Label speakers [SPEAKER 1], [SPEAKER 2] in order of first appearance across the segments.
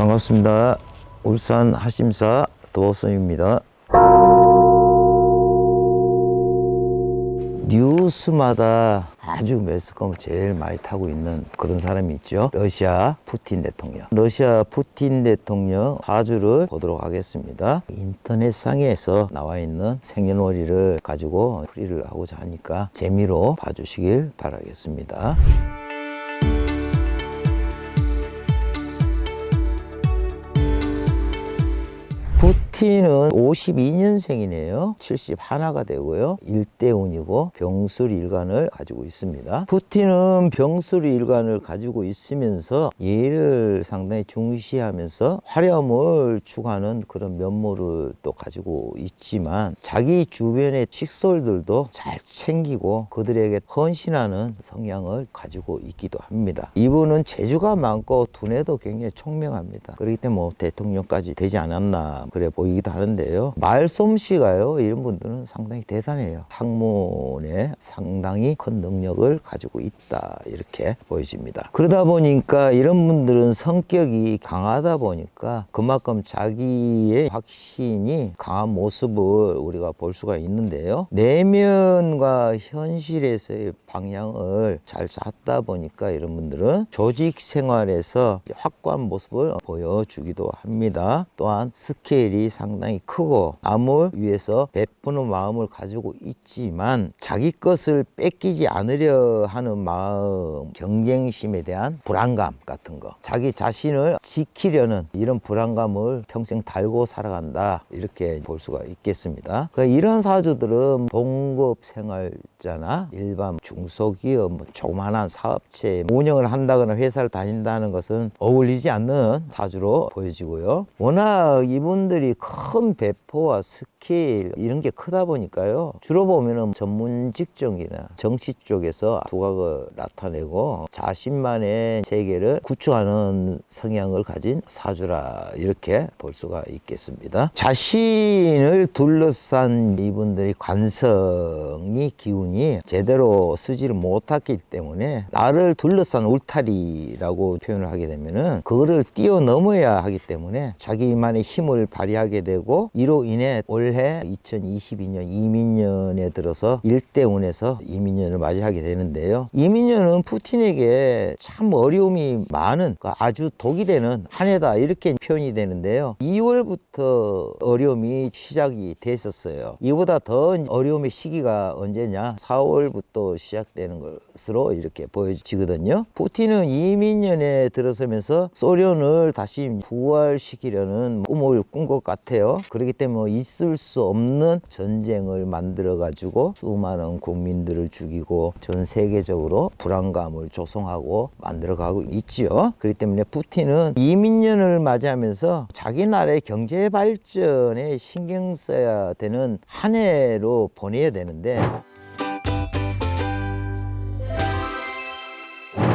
[SPEAKER 1] 반갑습니다. 울산 하심사 도선입니다. 뉴스마다 아주 매스컴을 제일 많이 타고 있는 그런 사람이 있죠. 러시아 푸틴 대통령. 러시아 푸틴 대통령 사주를 보도록 하겠습니다. 인터넷상에서 나와 있는 생년월일을 가지고 풀이를 하고자 하니까 재미로 봐주시길 바라겠습니다. 푸틴은 52년생이네요. 71가 되고요. 일대운이고 병술일간을 가지고 있습니다. 푸틴은 병술일간을 가지고 있으면서 예를 상당히 중시하면서 화려함을 추구하는 그런 면모를 또 가지고 있지만 자기 주변의 직설들도 잘 챙기고 그들에게 헌신하는 성향을 가지고 있기도 합니다. 이분은 재주가 많고 두뇌도 굉장히 총명합니다. 그렇기 때문에 뭐 대통령까지 되지 않았나 그래 보이기도 하는데요. 말솜씨가요, 이런 분들은 상당히 대단해요. 학문에 상당히 큰 능력을 가지고 있다, 이렇게 보여집니다. 그러다 보니까 이런 분들은 성격이 강하다 보니까 그만큼 자기의 확신이 강한 모습을 우리가 볼 수가 있는데요. 내면과 현실에서의 방향을 잘 잡다 보니까 이런 분들은 조직 생활에서 확고한 모습을 보여주기도 합니다. 또한 스케일이 상당히 크고 남을 위해서 베푸는 마음을 가지고 있지만 자기 것을 뺏기지 않으려 하는 마음, 경쟁심에 대한 불안감 같은 거, 자기 자신을 지키려는 이런 불안감을 평생 달고 살아간다, 이렇게 볼 수가 있겠습니다. 이런 사주들은 봉급 생활자나 일반 중소기업, 조그만한 사업체 운영을 한다거나 회사를 다닌다는 것은 어울리지 않는 사주로 보여지고요. 워낙 이분들이 큰 배포와 스케일 이런 게 크다 보니까요, 주로 보면은 전문 직종이나 정치 쪽에서 두각을 나타내고 자신만의 세계를 구축하는 성향을 가진 사주라, 이렇게 볼 수가 있겠습니다. 자신을 둘러싼 이분들이 관성이 기운이 제대로 쓰지를 못했기 때문에 나를 둘러싼 울타리라고 표현을 하게 되면은 그거를 뛰어넘어야 하기 때문에 자기만의 힘을 발휘하게 되고, 이로 인해 올해 2022년 이민년에 들어서 일대운에서 이민년을 맞이하게 되는데요. 이민년은 푸틴에게 참 어려움이 많은, 아주 독이 되는 한 해다, 이렇게 표현이 되는데요. 2월부터 어려움이 시작이 됐었어요. 이보다 더 어려움의 시기가 언제냐, 4월부터 시작되는 것으로 이렇게 보여지거든요. 푸틴은 이민년에 들어서면서 소련을 다시 부활시키려는 꿈을 꾼 것 같아요. 그렇기 때문에 있을 수 없는 전쟁을 만들어 가지고 수많은 국민들을 죽이고 전 세계적으로 불안감을 조성하고 만들어 가고 있지요. 그렇기 때문에 푸틴은 이민년을 맞이하면서 자기 나라의 경제 발전에 신경 써야 되는 한 해로 보내야 되는데,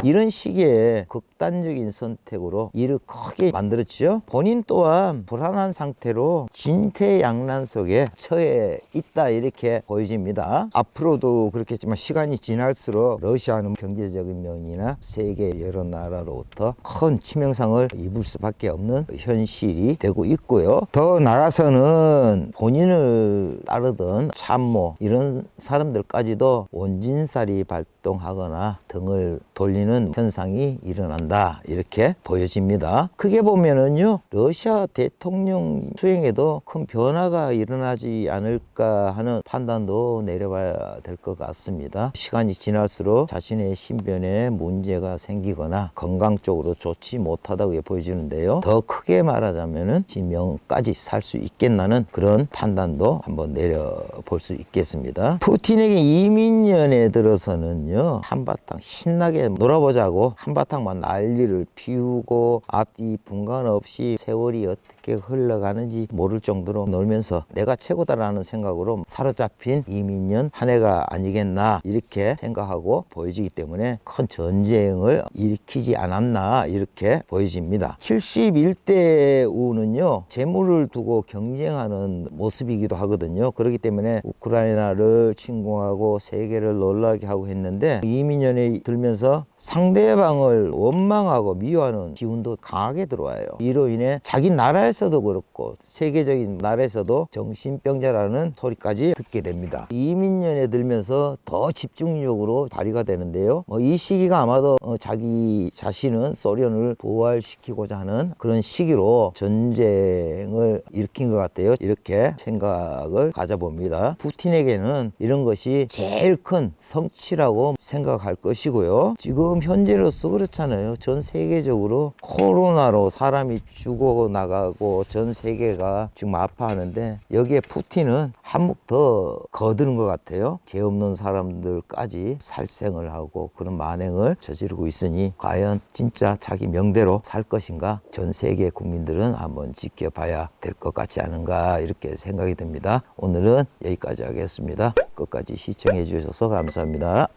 [SPEAKER 1] 이런 시기에 극단적인 선택으로 일을 크게 만들었죠. 본인 또한 불안한 상태로 진퇴양난 속에 처해 있다, 이렇게 보여집니다. 앞으로도 그렇겠지만 시간이 지날수록 러시아는 경제적인 면이나 세계 여러 나라로부터 큰 치명상을 입을 수밖에 없는 현실이 되고 있고요. 더 나아가서는 본인을 따르던 참모, 이런 사람들까지도 원진살이 발동하거나 등을 돌리는 현상이 일어난다, 이렇게 보여집니다. 크게 보면은요, 러시아 대통령 수행에도 큰 변화가 일어나지 않을까 하는 판단도 내려봐야 될 것 같습니다. 시간이 지날수록 자신의 신변에 문제가 생기거나 건강 쪽으로 좋지 못하다고 보여지는데요. 더 크게 말하자면은 지명까지 살 수 있겠나는 그런 판단도 한번 내려볼 수 있겠습니다. 푸틴에게 이민년에 들어서는요, 한바탕 신나게 놀아보자고 한바탕만 난리를 피우고 앞뒤 분간 없이 세월이 어떻게 흘러가는지 모를 정도로 놀면서 내가 최고다라는 생각으로 사로잡힌 이민년 한 해가 아니겠나, 이렇게 생각하고 보여지기 때문에 큰 전쟁을 일으키지 않았나, 이렇게 보여집니다. 71대 우는요, 재물을 두고 경쟁하는 모습이기도 하거든요. 그렇기 때문에 우크라이나를 침공하고 세계를 놀라게 하고 했는데, 이민년에 들면서 상대방을 원망하고 미워하는 기운도 강하게 들어와요. 이로 인해 자기 나라에서도 그렇고 세계적인 나라에서도 정신병자라는 소리까지 듣게 됩니다. 이민년에 들면서 더 집중력으로 발휘가 되는데요. 이 시기가 아마도 자기 자신은 소련을 부활시키고자 하는 그런 시기로 전쟁을 일으킨 것 같아요. 이렇게 생각을 가져봅니다. 푸틴에게는 이런 것이 제일 큰 성취라고 생각할 것이고요. 지금 현재로서 그렇잖아요. 전 세계적으로 코로나로 사람이 죽어나가고 전 세계가 지금 아파하는데 여기에 푸틴은 한몫 더 거두는 것 같아요. 죄 없는 사람들까지 살생을 하고 그런 만행을 저지르고 있으니 과연 진짜 자기 명대로 살 것인가, 전 세계 국민들은 한번 지켜봐야 될 것 같지 않은가, 이렇게 생각이 듭니다. 오늘은 여기까지 하겠습니다. 끝까지 시청해 주셔서 감사합니다.